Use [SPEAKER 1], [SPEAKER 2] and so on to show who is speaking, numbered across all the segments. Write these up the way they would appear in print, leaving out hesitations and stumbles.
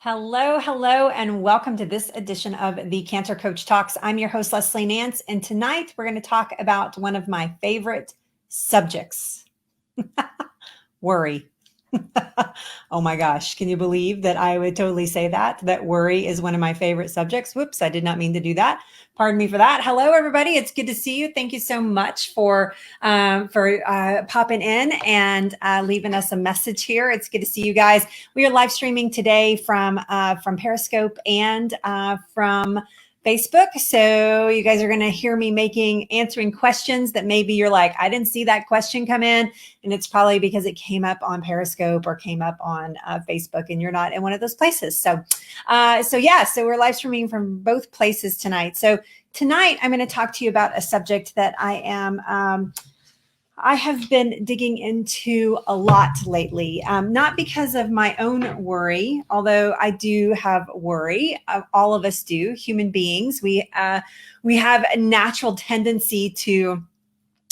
[SPEAKER 1] Hello, hello, and welcome to this edition of the Cancer Coach Talks. I'm your host, Leslie Nance, and tonight we're going to talk about one of my favorite subjects, worry. Oh my gosh, can you believe that I would totally say that worry is one of my favorite subjects? Whoops, I did not mean to do that. Pardon me for that. Hello, everybody. It's good to see you. Thank you so much for popping in and leaving us a message here. It's good to see you guys. We are live streaming today from Periscope and from Facebook. So you guys are going to hear me answering questions that maybe you're like, I didn't see that question come in. And it's probably because it came up on Periscope or came up on Facebook and you're not in one of those places. So we're live streaming from both places tonight. So tonight I'm going to talk to you about a subject that I have been digging into a lot lately, not because of my own worry, although I do have worry. All of us do, human beings. We have a natural tendency to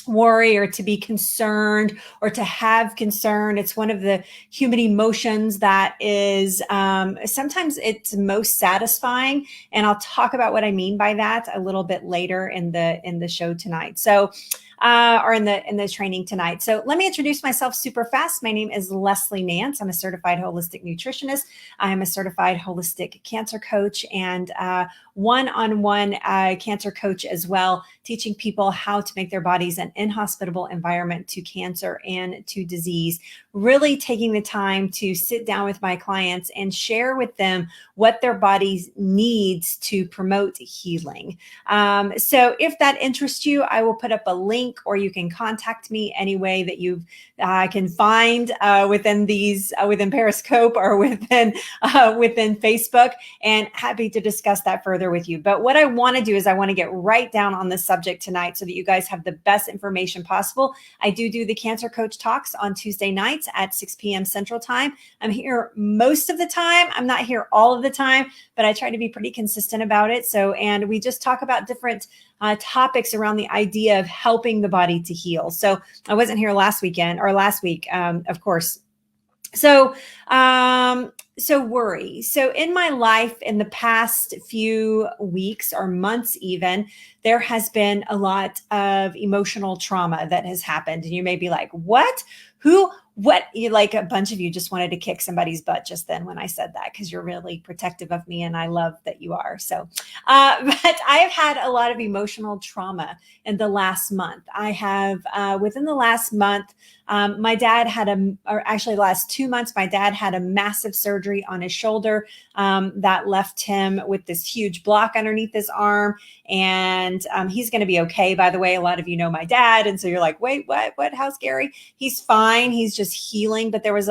[SPEAKER 1] worry or to be concerned or to have concern. It's one of the human emotions that is sometimes it's most satisfying, and I'll talk about what I mean by that a little bit later in the show tonight. So or in the training tonight. So let me introduce myself super fast. My name is Leslie Nance. I'm a certified holistic nutritionist. I am a certified holistic cancer coach and one-on-one cancer coach as well, teaching people how to make their bodies an inhospitable environment to cancer and to disease. Really taking the time to sit down with my clients and share with them what their bodies needs to promote healing. So if that interests you, I will put up a link, or you can contact me any way that you can find within Periscope or within Facebook, and happy to discuss that further with you. But what I want to do is I want to get right down on this subject tonight so that you guys have the best information possible. I do the Cancer Coach Talks on Tuesday nights at 6 p.m. Central Time. I'm here most of the time. I'm not here all of the time, but I try to be pretty consistent about it. And we just talk about different topics around the idea of helping the body to heal. So I wasn't here last week, of course. So worry. So in my life, in the past few weeks or months even, there has been a lot of emotional trauma that has happened. And you may be like, what? A bunch of you just wanted to kick somebody's butt just then when I said that, because you're really protective of me and I love that you are. So, but I have had a lot of emotional trauma in the last month. I have, within the last month, my dad had the last 2 months, my dad had a massive surgery on his shoulder that left him with this huge block underneath his arm. And he's going to be okay. By the way, a lot of you know my dad. And so you're like, wait, what? How scary? He's fine. He's just healing. But it was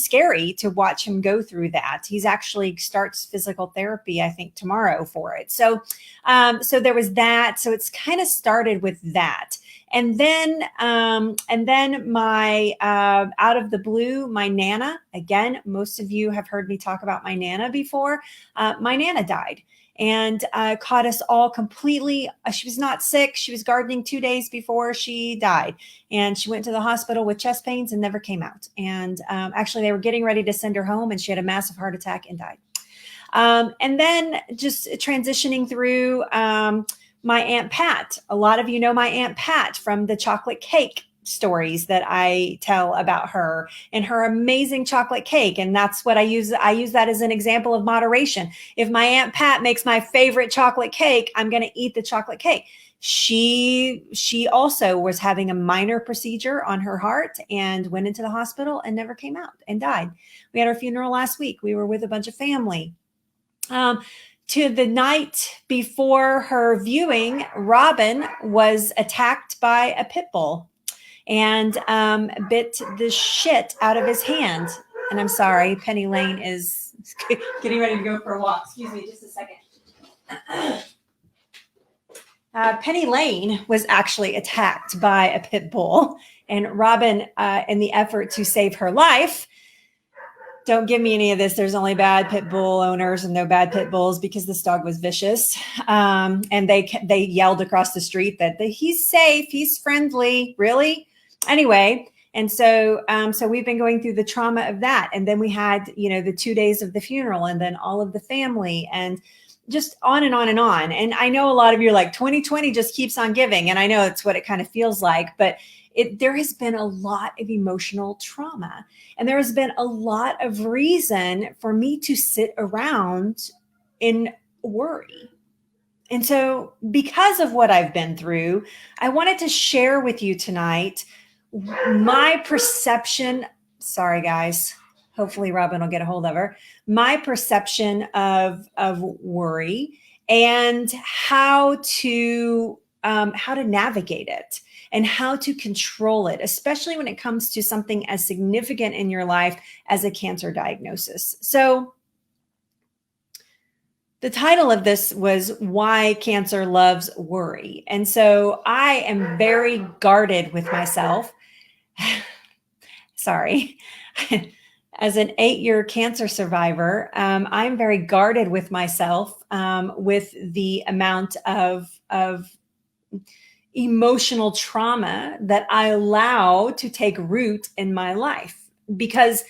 [SPEAKER 1] scary to watch him go through that. He's actually starts physical therapy, I think, tomorrow for it. So there was that. So it's kind of started with that. And then my, out of the blue, my Nana, again, most of you have heard me talk about my Nana before. My Nana died and caught us all completely. She was not sick. She was gardening 2 days before she died. And she went to the hospital with chest pains and never came out. And actually, they were getting ready to send her home and she had a massive heart attack and died. And then just transitioning through my Aunt Pat. A lot of you know my Aunt Pat from the chocolate cake stories that I tell about her and her amazing chocolate cake. And that's what I use. I use that as an example of moderation. If my Aunt Pat makes my favorite chocolate cake, I'm going to eat the chocolate cake. She also was having a minor procedure on her heart and went into the hospital and never came out and died. We had our funeral last week. We were with a bunch of family. To the night before her viewing, Robin was attacked by a pit bull and bit the shit out of his hand. And I'm sorry, Penny Lane is getting ready to go for a walk. Excuse me just a second. Penny Lane was actually attacked by a pit bull, and Robin, in the effort to save her life, don't give me any of this. There's only bad pit bull owners and no bad pit bulls, because this dog was vicious. And they yelled across the street that he's safe, he's friendly. Really? Anyway, And so we've been going through the trauma of that. And then we had, the 2 days of the funeral and then all of the family and just on and on and on. And I know a lot of you are like 2020 just keeps on giving. And I know it's what it kind of feels like, but there has been a lot of emotional trauma. And there has been a lot of reason for me to sit around in worry. And so, because of what I've been through, I wanted to share with you tonight my perception. Sorry, guys. Hopefully, Robin will get a hold of her. My perception of worry and how to navigate it and how to control it, especially when it comes to something as significant in your life as a cancer diagnosis. So, the title of this was Why Cancer Loves Worry. And so I am very guarded with myself. Sorry. As an 8-year cancer survivor, I'm very guarded with myself with the amount of emotional trauma that I allow to take root in my life, because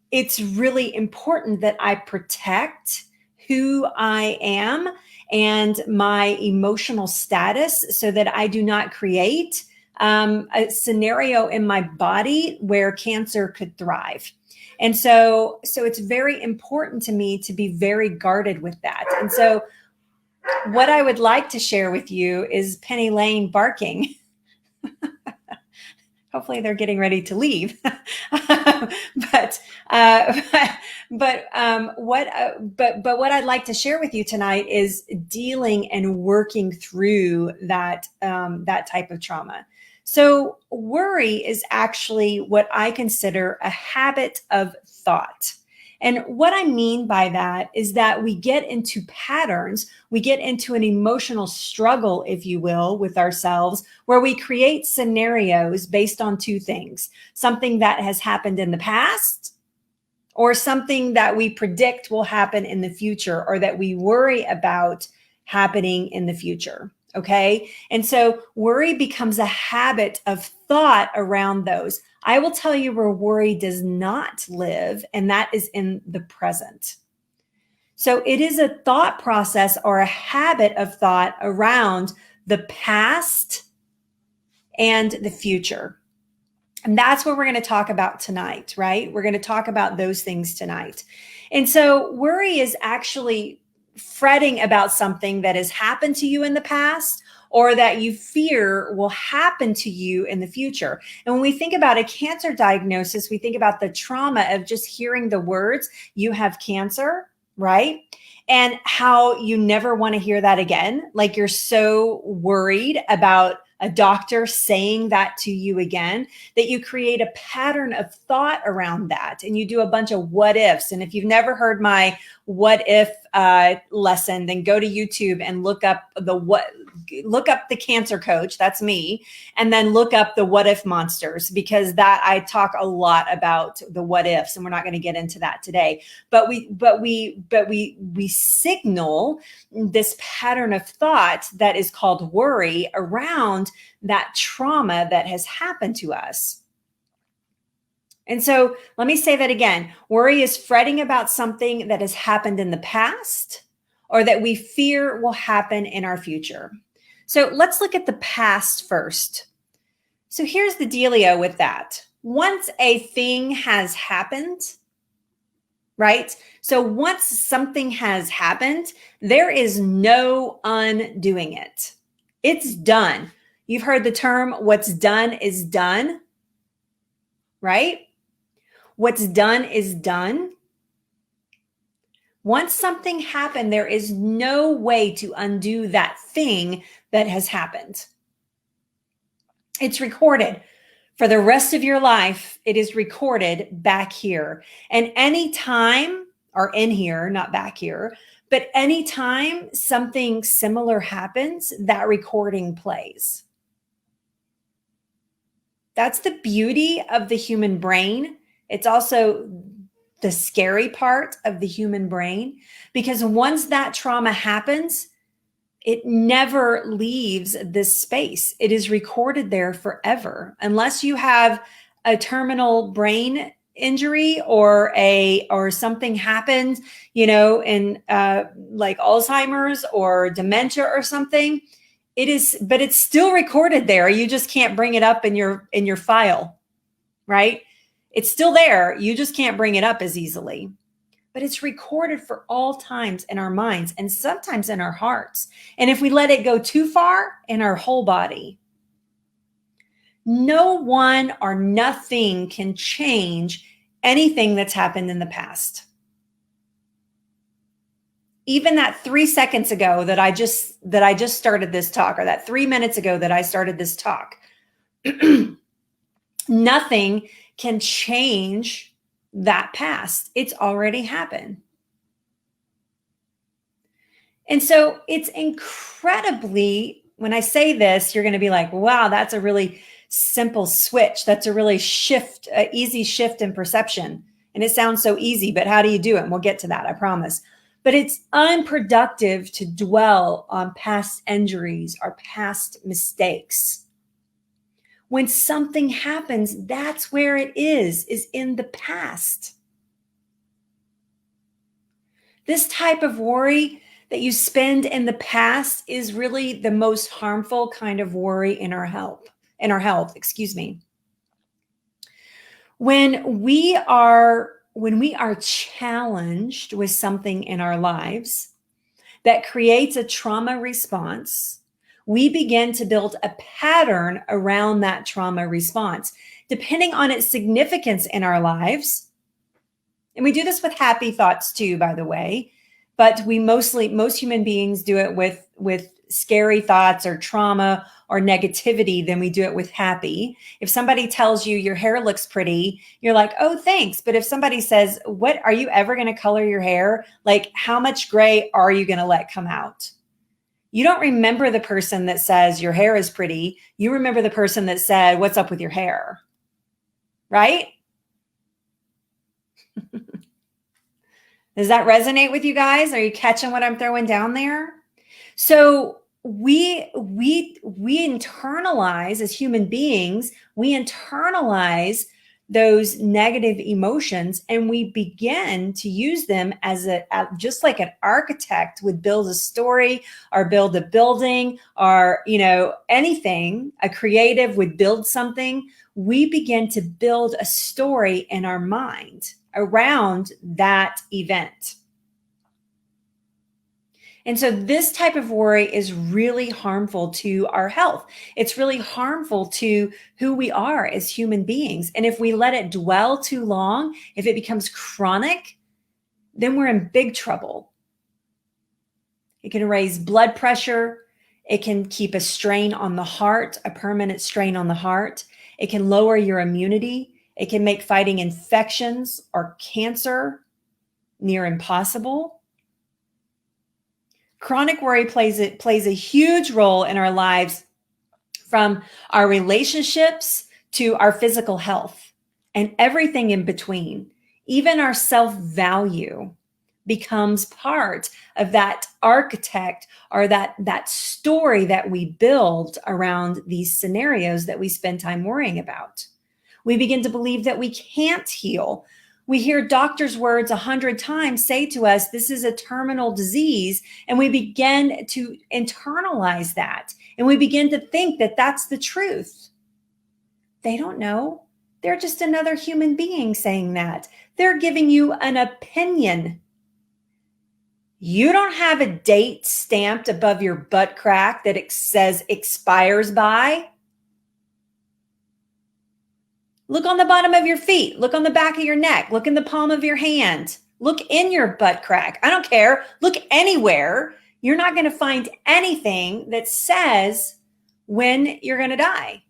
[SPEAKER 1] it's really important that I protect who I am and my emotional status so that I do not create a scenario in my body where cancer could thrive. And so it's very important to me to be very guarded with that. And so what I would like to share with you is Penny Lane barking. Hopefully they're getting ready to leave. But what I'd like to share with you tonight is dealing and working through that type of trauma. So worry is actually what I consider a habit of thought. And what I mean by that is that we get into patterns, we get into an emotional struggle, if you will, with ourselves, where we create scenarios based on two things: something that has happened in the past, or something that we predict will happen in the future, or that we worry about happening in the future. Okay. And so worry becomes a habit of thought around those. I will tell you where worry does not live, and that is in the present. So it is a thought process or a habit of thought around the past and the future. And that's what we're going to talk about tonight, right? We're going to talk about those things tonight. And so worry is actually fretting about something that has happened to you in the past or that you fear will happen to you in the future. And when we think about a cancer diagnosis, we think about the trauma of just hearing the words, you have cancer, right? And how you never want to hear that again. Like you're so worried about a doctor saying that to you again, that you create a pattern of thought around that. And you do a bunch of what ifs. And if you've never heard my what if lesson, then go to YouTube and look up the cancer coach. That's me. And then look up the what if monsters, because that I talk a lot about the what ifs, and we're not going to get into that today. But we signal this pattern of thought that is called worry around that trauma that has happened to us. And so let me say that again. Worry is fretting about something that has happened in the past or that we fear will happen in our future. So let's look at the past first. So here's the dealio with that. Once a thing has happened, right? So once something has happened, there is no undoing it. It's done. You've heard the term, what's done is done, right? What's done is done. Once something happened, there is no way to undo that thing that has happened. It's recorded. For the rest of your life, it is recorded back here. And anytime, or in here, not back here, but anytime something similar happens, that recording plays. That's the beauty of the human brain. It's also the scary part of the human brain, because once that trauma happens, it never leaves this space. It is recorded there forever, unless you have a terminal brain injury or something happens, in like Alzheimer's or dementia or something, but it's still recorded there. You just can't bring it up in your file, right? It's still there. You just can't bring it up as easily. But it's recorded for all times in our minds and sometimes in our hearts. And if we let it go too far, in our whole body. No one or nothing can change anything that's happened in the past. Even that 3 seconds ago that I just started this talk, or that 3 minutes ago that I started this talk, nothing can change that past. It's already happened. And so it's incredibly, when I say this, you're going to be like, wow, that's a really simple switch. That's a really easy shift in perception. And it sounds so easy, but how do you do it? And we'll get to that, I promise. But it's unproductive to dwell on past injuries or past mistakes. When something happens, that's where it is in the past. This type of worry that you spend in the past is really the most harmful kind of worry in our health, excuse me. When we are challenged with something in our lives that creates a trauma response, we begin to build a pattern around that trauma response, depending on its significance in our lives. And we do this with happy thoughts too, by the way, but most human beings do it with scary thoughts or trauma or negativity than we do it with happy. If somebody tells you your hair looks pretty, you're like, oh, thanks. But if somebody says, what, are you ever going to color your hair? Like, how much gray are you going to let come out? You don't remember the person that says your hair is pretty. You remember the person that said, what's up with your hair? Right? Does that resonate with you guys? Are you catching what I'm throwing down there? So we internalize, as human beings, we internalize those negative emotions, and we begin to use them as just like an architect would build a story or build a building or anything. A creative would build something. We begin to build a story in our mind around that event. And so this type of worry is really harmful to our health. It's really harmful to who we are as human beings. And if we let it dwell too long, if it becomes chronic, then we're in big trouble. It can raise blood pressure. It can keep a strain on the heart, a permanent strain on the heart. It can lower your immunity. It can make fighting infections or cancer near impossible. Chronic worry plays a huge role in our lives, from our relationships to our physical health and everything in between. Even our self-value becomes part of that architect or that story that we build around these scenarios that we spend time worrying about. We begin to believe that we can't heal. We hear doctors' words 100 times say to us, this is a terminal disease. And we begin to internalize that. And we begin to think that that's the truth. They don't know. They're just another human being saying that. They're giving you an opinion. You don't have a date stamped above your butt crack that it says expires by. Look on the bottom of your feet. Look on the back of your neck. Look in the palm of your hand. Look in your butt crack. I don't care. Look anywhere. You're not going to find anything that says when you're going to die.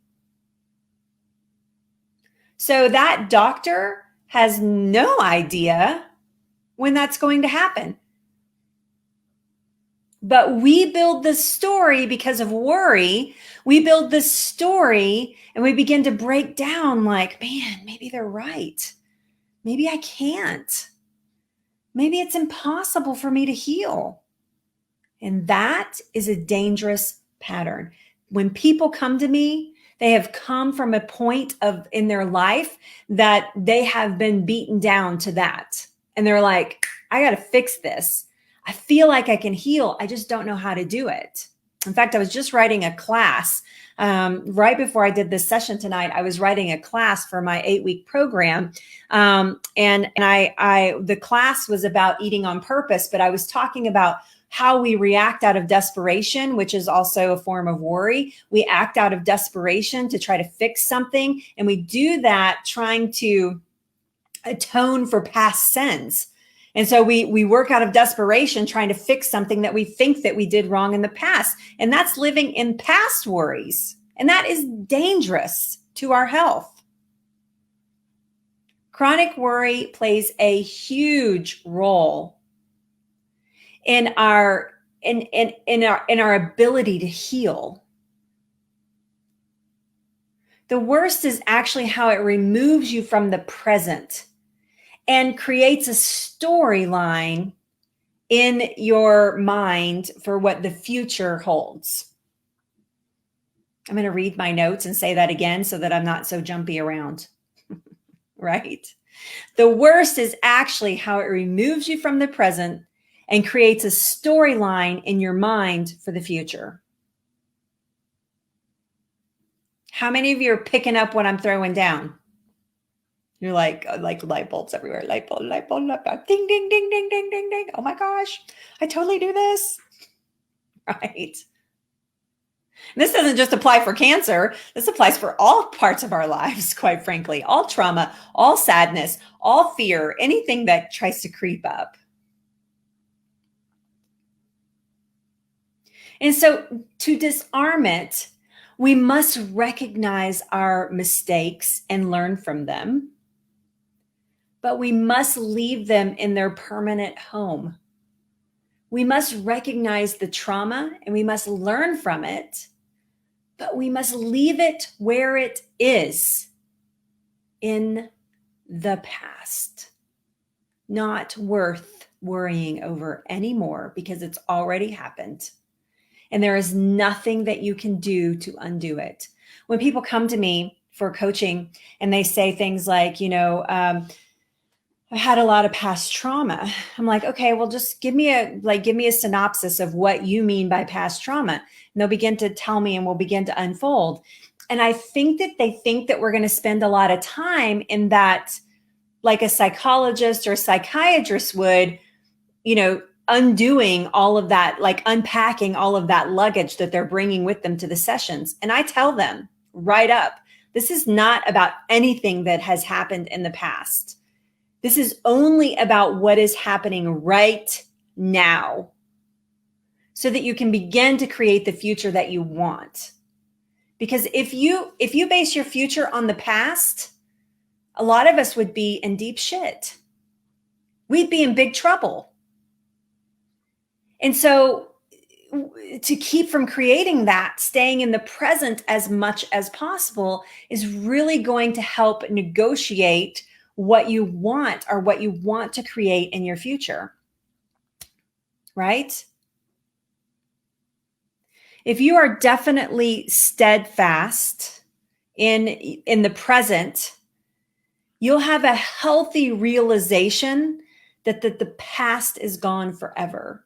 [SPEAKER 1] So that doctor has no idea when that's going to happen. But we build this story because of worry. We build this story and we begin to break down like, man, maybe they're right. Maybe I can't. Maybe it's impossible for me to heal. And that is a dangerous pattern. When people come to me They have come from a point of in their life that they have been beaten down to that. And they're like, I got to fix this. I feel like I can heal. I just don't know how to do it. In fact, I was just writing a class right before I did this session tonight. I was writing a class for my 8-week program, and the class was about eating on purpose. But I was talking about how we react out of desperation, which is also a form of worry. We act out of desperation to try to fix something, and we do that trying to atone for past sins. And so we work out of desperation trying to fix something that we think that we did wrong in the past. And that's living in past worries. And that is dangerous to our health. Chronic worry plays a huge role in our ability to heal. The worst is actually how it removes you from the present and creates a storyline in your mind for what the future holds. I'm going to read my notes and say that again so that I'm not so jumpy around. Right? The worst is actually how it removes you from the present and creates a storyline in your mind for the future. How many of you are picking up what I'm throwing down? You're like light bulbs everywhere. Light bulb, light bulb, light bulb. Ding, ding, ding, ding, ding, ding, ding. Oh my gosh, I totally do this. Right. And this doesn't just apply for cancer. This applies for all parts of our lives, quite frankly. All trauma, all sadness, all fear, anything that tries to creep up. And so to disarm it, we must recognize our mistakes and learn from them. But we must leave them in their permanent home. We must recognize the trauma and we must learn from it, but we must leave it where it is, in the past. Not worth worrying over anymore because it's already happened. And there is nothing that you can do to undo it. When people come to me for coaching and they say things like, I had a lot of past trauma. I'm like, okay, well, just give me a synopsis of what you mean by past trauma. And they'll begin to tell me and we'll begin to unfold. And I think that they think that we're going to spend a lot of time in that, like a psychologist or a psychiatrist would, undoing all of that, like unpacking all of that luggage that they're bringing with them to the sessions. And I tell them right up, this is not about anything that has happened in the past. This is only about what is happening right now so that you can begin to create the future that you want. Because if you base your future on the past, a lot of us would be in deep shit. We'd be in big trouble. And so to keep from creating that, staying in the present as much as possible is really going to help negotiate what you want or what you want to create in your future, right? If you are definitely steadfast in the present, you'll have a healthy realization that the past is gone forever,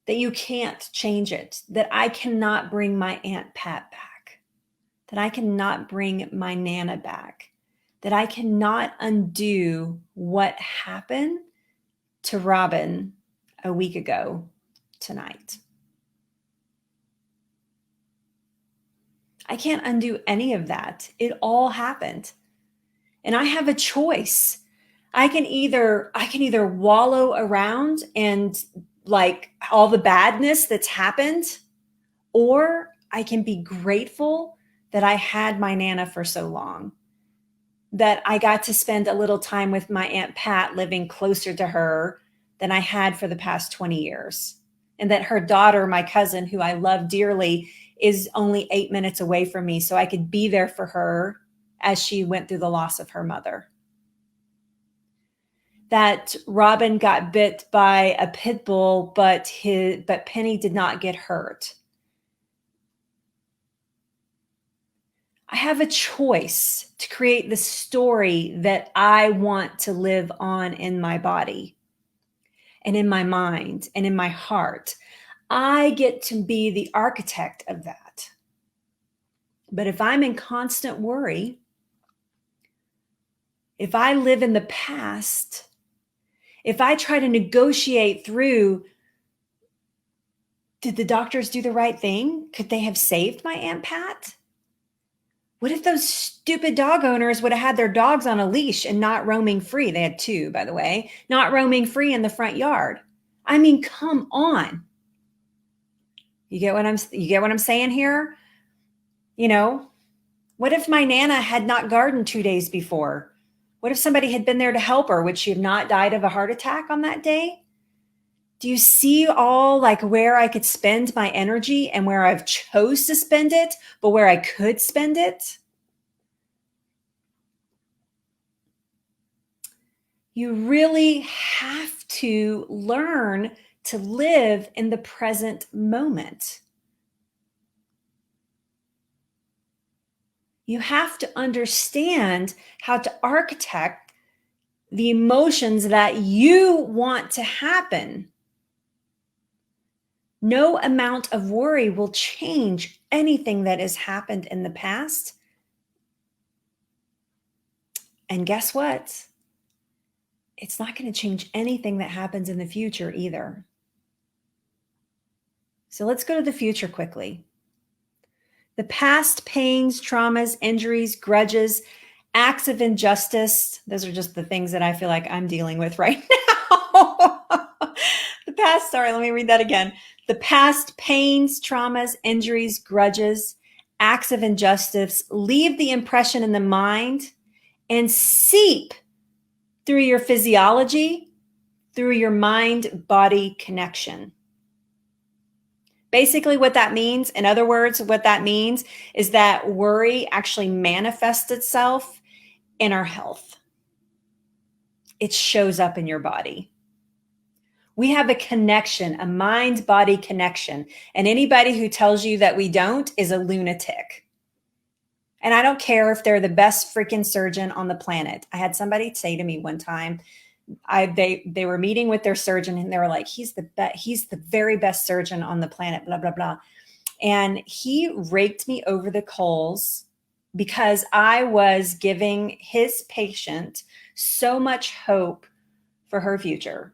[SPEAKER 1] that you can't change it, that I cannot bring my Aunt Pat back, that I cannot bring my Nana back, that I cannot undo what happened to Robin a week ago tonight. I can't undo any of that. It all happened. And I have a choice. I can either wallow around and like all the badness that's happened, or I can be grateful that I had my Nana for so long, that I got to spend a little time with my Aunt Pat living closer to her than I had for the past 20 years. And that her daughter, my cousin, who I love dearly, is only 8 minutes away from me. So I could be there for her as she went through the loss of her mother. That Robin got bit by a pit bull, but Penny did not get hurt. I have a choice to create the story that I want to live on in my body and in my mind and in my heart. I get to be the architect of that. But if I'm in constant worry, if I live in the past, if I try to negotiate through, did the doctors do the right thing? Could they have saved my Aunt Pat? What if those stupid dog owners would have had their dogs on a leash and not roaming free? They had two, by the way, not roaming free in the front yard. I mean, come on. You get what I'm saying here? You know, what if my Nana had not gardened 2 days before? What if somebody had been there to help her? Would she have not died of a heart attack on that day? Do you see all like where I could spend my energy and where I've chose to spend it, but where I could spend it? You really have to learn to live in the present moment. You have to understand how to architect the emotions that you want to happen. No amount of worry will change anything that has happened in the past. And guess what? It's not going to change anything that happens in the future either. So let's go to the future quickly. The past pains, traumas, injuries, grudges, acts of injustice, those are just the things that I feel like I'm dealing with right now. Let me read that again. The past pains, traumas, injuries, grudges, acts of injustice leave the impression in the mind and seep through your physiology, through your mind-body connection. Basically, what that means, in other words, what that means is that worry actually manifests itself in our health. It shows up in your body. We have a connection, a mind-body connection. And anybody who tells you that we don't is a lunatic. And I don't care if they're the best freaking surgeon on the planet. I had somebody say to me one time, they were meeting with their surgeon and they were like, he's the very best surgeon on the planet, blah, blah, blah. And he raked me over the coals because I was giving his patient so much hope for her future,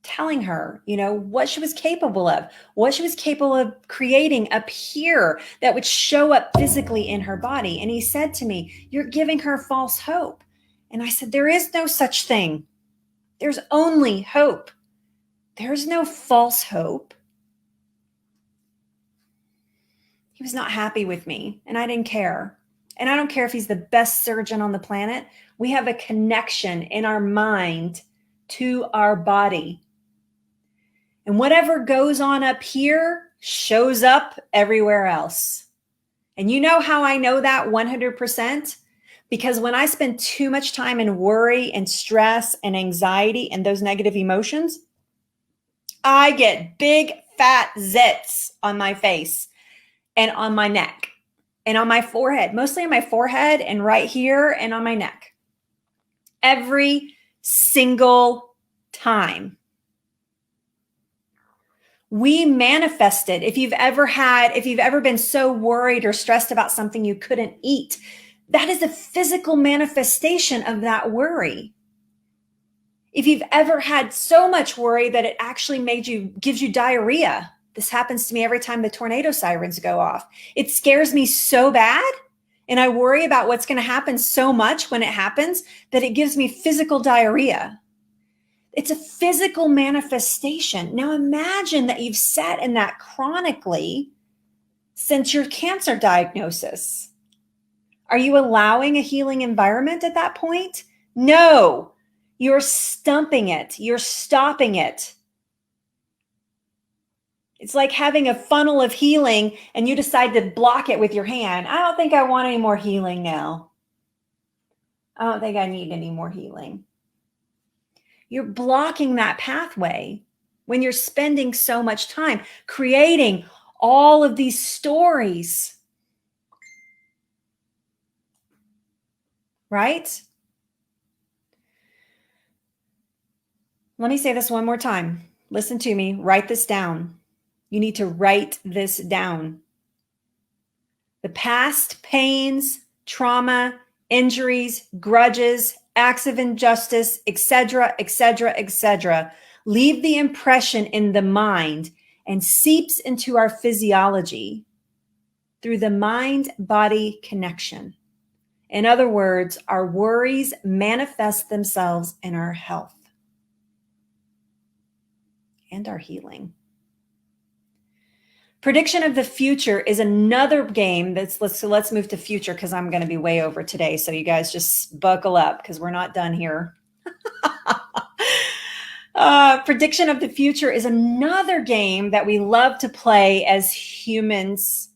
[SPEAKER 1] telling her, what she was capable of, what she was capable of creating up here that would show up physically in her body. And he said to me, "You're giving her false hope." And I said, "There is no such thing. There's only hope. There's no false hope." He was not happy with me, and I didn't care. And I don't care if he's the best surgeon on the planet. We have a connection in our mind to our body. And whatever goes on up here shows up everywhere else. And you know how I know that 100%? Because when I spend too much time in worry and stress and anxiety and those negative emotions, I get big fat zits on my face and on my neck and on my forehead, mostly on my forehead and right here and on my neck. Every single time. We manifest it. If you've ever been so worried or stressed about something you couldn't eat, that is a physical manifestation of that worry. If you've ever had so much worry that it actually gives you diarrhea, this happens to me every time the tornado sirens go off. It scares me so bad, and I worry about what's going to happen so much when it happens that it gives me physical diarrhea. It's a physical manifestation. Now imagine that you've sat in that chronically since your cancer diagnosis. Are you allowing a healing environment at that point? No, you're stumping it. You're stopping it. It's like having a funnel of healing and you decide to block it with your hand. I don't think I want any more healing now. I don't think I need any more healing. You're blocking that pathway when you're spending so much time creating all of these stories. right? Let me say this one more time. Listen to me. Write this down. You need to write this down. The past pains, trauma, injuries, grudges, acts of injustice, etc., etc., etc., leave the impression in the mind and seeps into our physiology through the mind-body connection. In other words, our worries manifest themselves in our health and our healing. Prediction of the future is another game let's move to future, because I'm going to be way over today. So you guys just buckle up because we're not done here. Prediction of the future is another game that we love to play as humans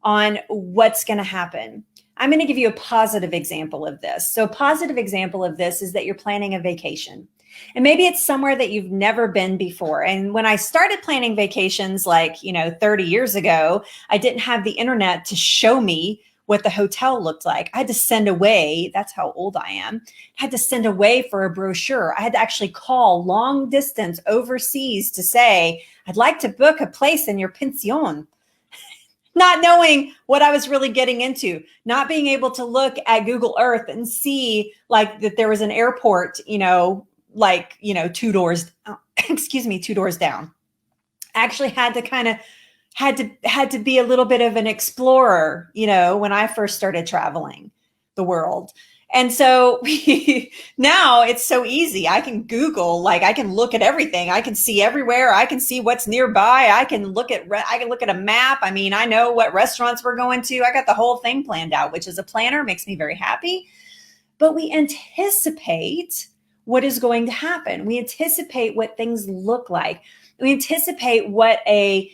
[SPEAKER 1] on what's going to happen. I'm going to give you a positive example of this. So a positive example of this is that you're planning a vacation. And maybe it's somewhere that you've never been before. And when I started planning vacations, 30 years ago, I didn't have the internet to show me what the hotel looked like. I had to send away, that's how old I am, I had to send away for a brochure. I had to actually call long distance overseas to say, I'd like to book a place in your pension. Not knowing what I was really getting into, not being able to look at Google Earth and see that there was an airport, 2 doors, 2 doors down. I actually had to be a little bit of an explorer, when I first started traveling the world. And so now it's so easy. I can Google, I can look at everything. I can see everywhere. I can see what's nearby. I can look at a map. I mean, I know what restaurants we're going to. I got the whole thing planned out, which as a planner makes me very happy. But we anticipate what is going to happen. We anticipate what things look like. We anticipate what a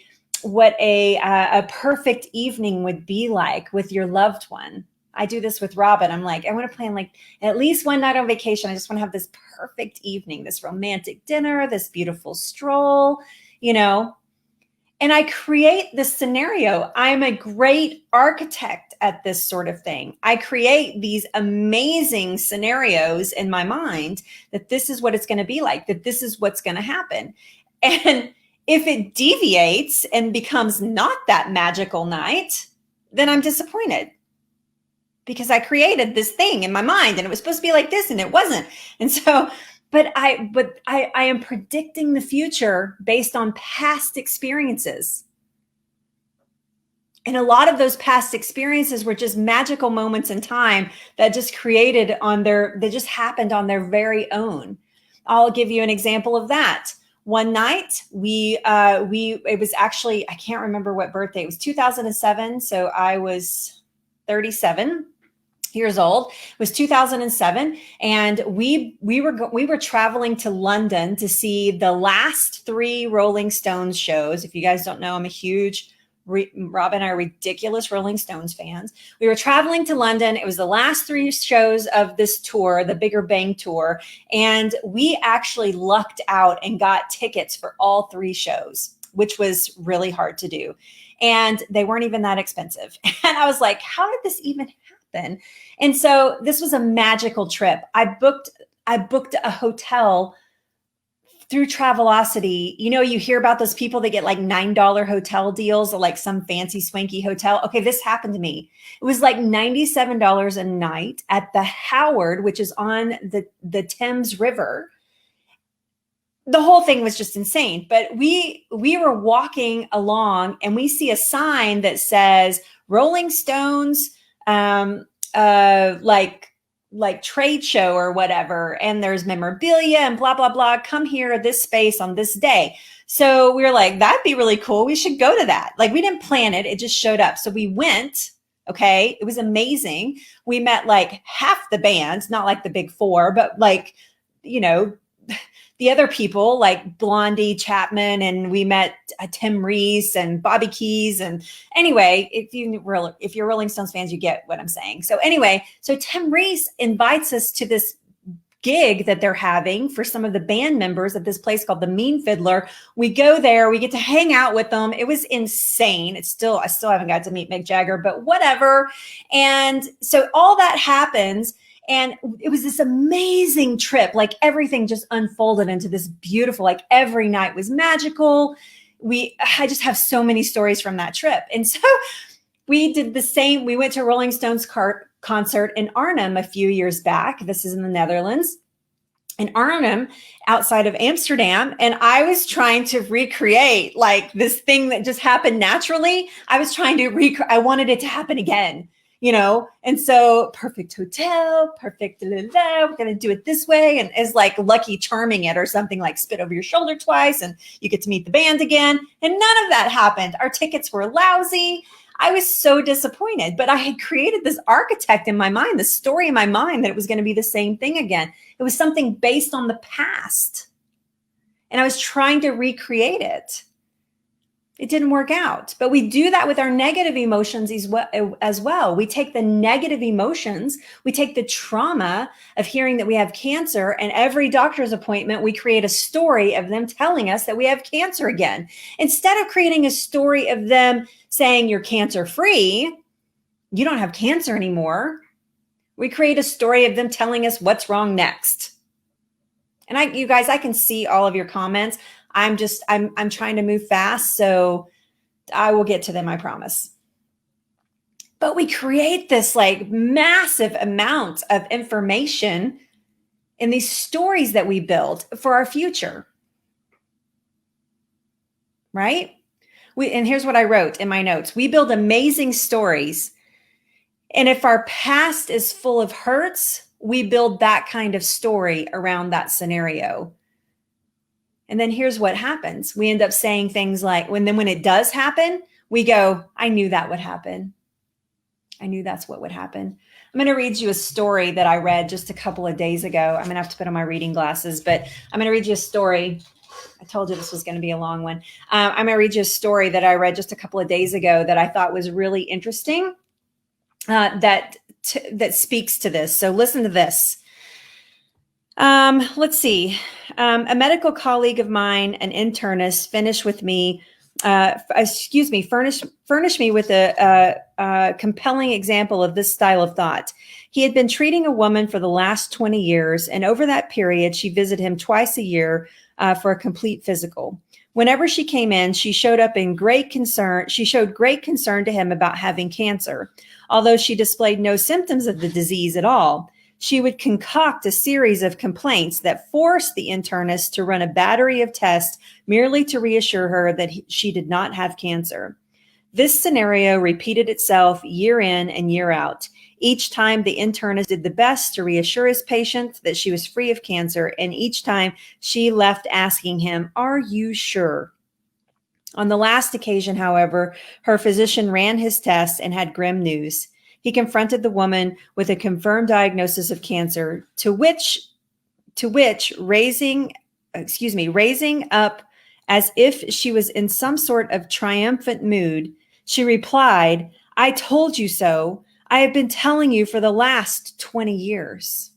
[SPEAKER 1] perfect evening would be like with your loved one. I do this with Robin. I'm like, I want to plan at least one night on vacation. I just want to have this perfect evening, this romantic dinner, this beautiful stroll, and I create this scenario. I'm a great architect at this sort of thing. I create these amazing scenarios in my mind that this is what it's going to be like, that this is what's going to happen. And if it deviates and becomes not that magical night, then I'm disappointed. Because I created this thing in my mind and it was supposed to be like this and it wasn't. And so, but I am predicting the future based on past experiences. And a lot of those past experiences were just magical moments in time that just that just happened on their very own. I'll give you an example of that. One night it was actually, I can't remember what birthday, it was 2007. So I was 37 years old. It was 2007, and we were traveling to London to see the last 3 Rolling Stones shows. If you guys don't know, I'm a huge Rob and I are ridiculous Rolling Stones fans. We were traveling to London. It was the last 3 shows of this tour, the Bigger Bang tour, and we actually lucked out and got tickets for all 3 shows, which was really hard to do. And they weren't even that expensive. And I was like, how did this even happen? And so this was a magical trip. I booked a hotel through Travelocity. You hear about those people that get $9 hotel deals or some fancy swanky hotel. Okay, this happened to me. It was $97 a night at the Howard, which is on the Thames River. The whole thing was just insane. But we were walking along and we see a sign that says Rolling Stones, trade show or whatever. And there's memorabilia and blah, blah, blah. Come here at this space on this day. So we were like, that'd be really cool. We should go to that. We didn't plan it. It just showed up. So we went. Okay. It was amazing. We met half the band, not the big 4, but the other people like Blondie Chapman, and we met Tim Reese and Bobby Keys. And anyway, if you're Rolling Stones fans, you get what I'm saying. So anyway, so Tim Reese invites us to this gig that they're having for some of the band members at this place called the Mean Fiddler. We go there, we get to hang out with them. It was insane. I still haven't got to meet Mick Jagger, but whatever. And so all that happens. And it was this amazing trip. Like everything just unfolded into this beautiful, like every night was magical. I just have so many stories from that trip. And so we did the same. We went to Rolling Stones concert in Arnhem a few years back. This is in the Netherlands. In Arnhem, outside of Amsterdam, and I was trying to recreate like this thing that just happened naturally. I was trying to I wanted it to happen again, and so perfect hotel, perfect, we're going to do it this way. And it's like Lucky Charming it or something, like spit over your shoulder twice and you get to meet the band again. And none of that happened. Our tickets were lousy. I was so disappointed, but I had created this architect in my mind, this story in my mind that it was going to be the same thing again. It was something based on the past. And I was trying to recreate it. It didn't work out. But we do that with our negative emotions as well. We take the negative emotions, we take the trauma of hearing that we have cancer, and every doctor's appointment, we create a story of them telling us that we have cancer again. Instead of creating a story of them saying you're cancer free, you don't have cancer anymore, we create a story of them telling us what's wrong next. And you guys, I can see all of your comments. I'm trying to move fast, so I will get to them, I promise. But we create this like massive amount of information in these stories that we build for our future. Right? And here's what I wrote in my notes. We build amazing stories. And if our past is full of hurts, we build that kind of story around that scenario. And then here's what happens. We end up saying things like, when it does happen, we go, I knew that would happen. I knew that's what would happen. I'm going to read you a story that I read just a couple of days ago. I'm going to have to put on my reading glasses, but I'm going to read you a story. I told you this was going to be a long one. I'm going to read you a story that I read just a couple of days ago that I thought was really interesting, that speaks to this. So listen to this. Let's see. A medical colleague of mine, an internist, furnished me with a compelling example of this style of thought. He had been treating a woman for the last 20 years, and over that period, she visited him twice a year for a complete physical. Whenever she came in, she showed great concern to him about having cancer, although she displayed no symptoms of the disease at all. She would concoct a series of complaints that forced the internist to run a battery of tests merely to reassure her that she did not have cancer. This scenario repeated itself year in and year out. Each time the internist did the best to reassure his patient that she was free of cancer, and each time she left asking him, "Are you sure?" On the last occasion, however, her physician ran his tests and had grim news. He confronted the woman with a confirmed diagnosis of cancer, to which raising up as if she was in some sort of triumphant mood, she replied, "I told you so. I have been telling you for the last 20 years.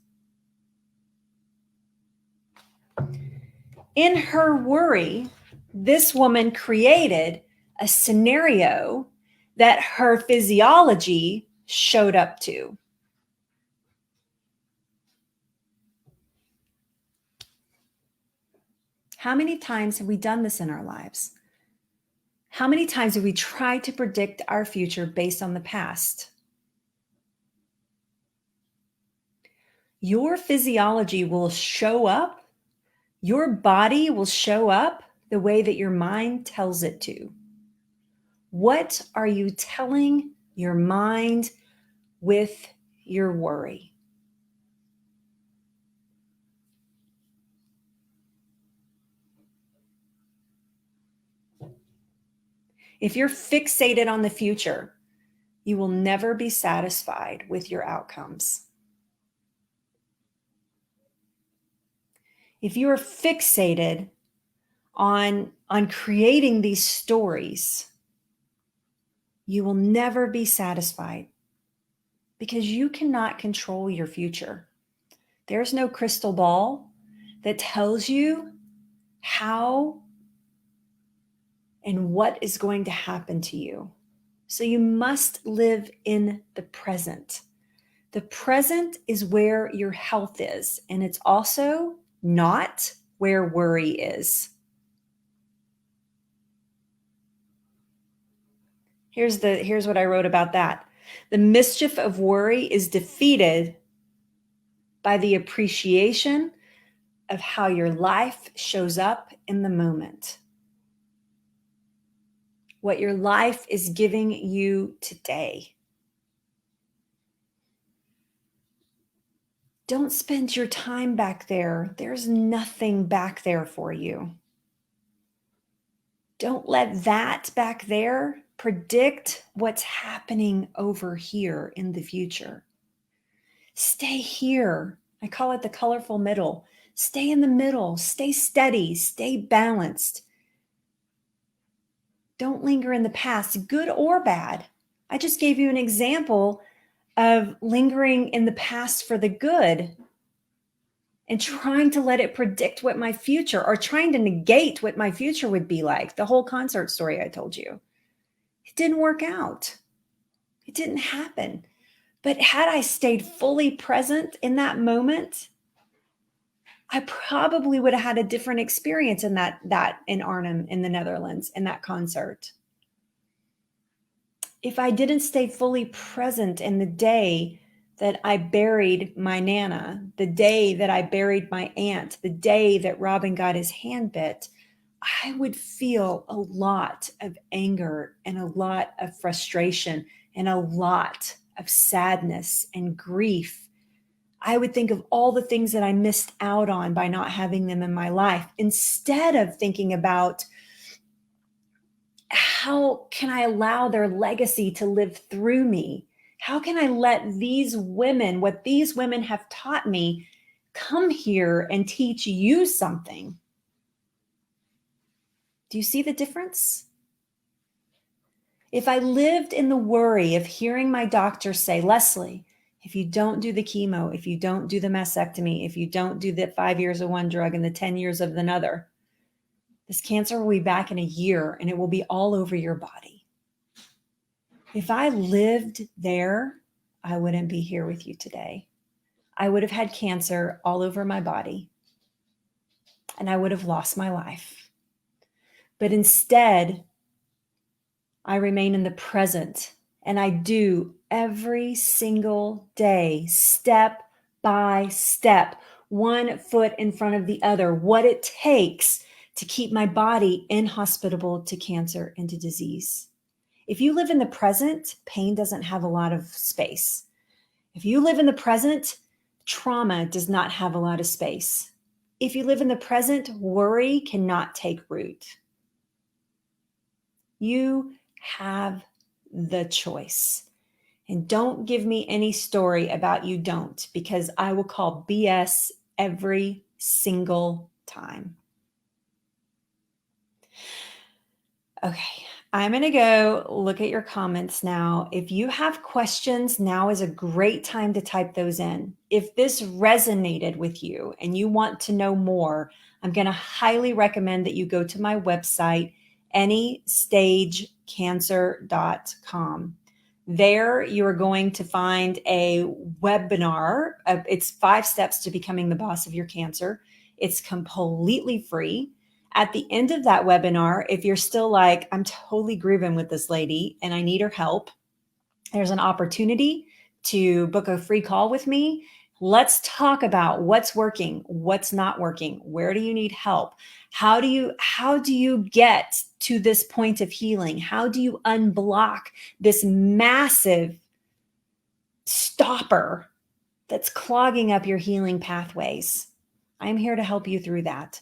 [SPEAKER 1] In her worry, this woman created a scenario that her physiology showed up to. How many times have we done this in our lives? How many times have we tried to predict our future based on the past? Your physiology will show up. Your body will show up the way that your mind tells it to. What are you telling your mind with your worry? If you're fixated on the future, you will never be satisfied with your outcomes. If you are fixated on creating these stories, you will never be satisfied, because you cannot control your future. There's no crystal ball that tells you how and what is going to happen to you. So you must live in the present. The present is where your health is, and it's also not where worry is. Here's what I wrote about that. The mischief of worry is defeated by the appreciation of how your life shows up in the moment. What your life is giving you today. Don't spend your time back there. There's nothing back there for you. Don't let that back there predict what's happening over here in the future. Stay here. I call it the colorful middle. Stay in the middle. Stay steady. Stay balanced. Don't linger in the past, good or bad. I just gave you an example of lingering in the past for the good and trying to let it predict what my future, or trying to negate what my future would be like. The whole concert story I told you. It didn't work out. It didn't happen. But had I stayed fully present in that moment, I probably would have had a different experience in that in Arnhem in the Netherlands in that concert. If I didn't stay fully present in the day that I buried my Nana, the day that I buried my aunt, the day that Robin got his hand bit, I would feel a lot of anger and a lot of frustration and a lot of sadness and grief. I would think of all the things that I missed out on by not having them in my life, instead of thinking about how can I allow their legacy to live through me? How can I let these women, what these women have taught me, come here and teach you something? Do you see the difference? If I lived in the worry of hearing my doctor say, Leslie, if you don't do the chemo, if you don't do the mastectomy, if you don't do the 5 years of one drug and the 10 years of another, this cancer will be back in a year and it will be all over your body. If I lived there, I wouldn't be here with you today. I would have had cancer all over my body and I would have lost my life. But instead, I remain in the present, and I do every single day, step by step, one foot in front of the other, what it takes to keep my body inhospitable to cancer and to disease. If you live in the present, pain doesn't have a lot of space. If you live in the present, trauma does not have a lot of space. If you live in the present, worry cannot take root. You have the choice. And don't give me any story about you don't, because I will call BS every single time. Okay, I'm going to go look at your comments now. If you have questions, now is a great time to type those in. If this resonated with you and you want to know more, I'm going to highly recommend that you go to my website, anystagecancer.com. There, you are going to find a webinar. It's 5 steps to becoming the boss of your cancer. It's completely free. At the end of that webinar, if you're still like, I'm totally grooving with this lady and I need her help, there's an opportunity to book a free call with me. Let's talk about what's working, what's not working. Where do you need help? How do you get to this point of healing? How do you unblock this massive stopper that's clogging up your healing pathways? I'm here to help you through that.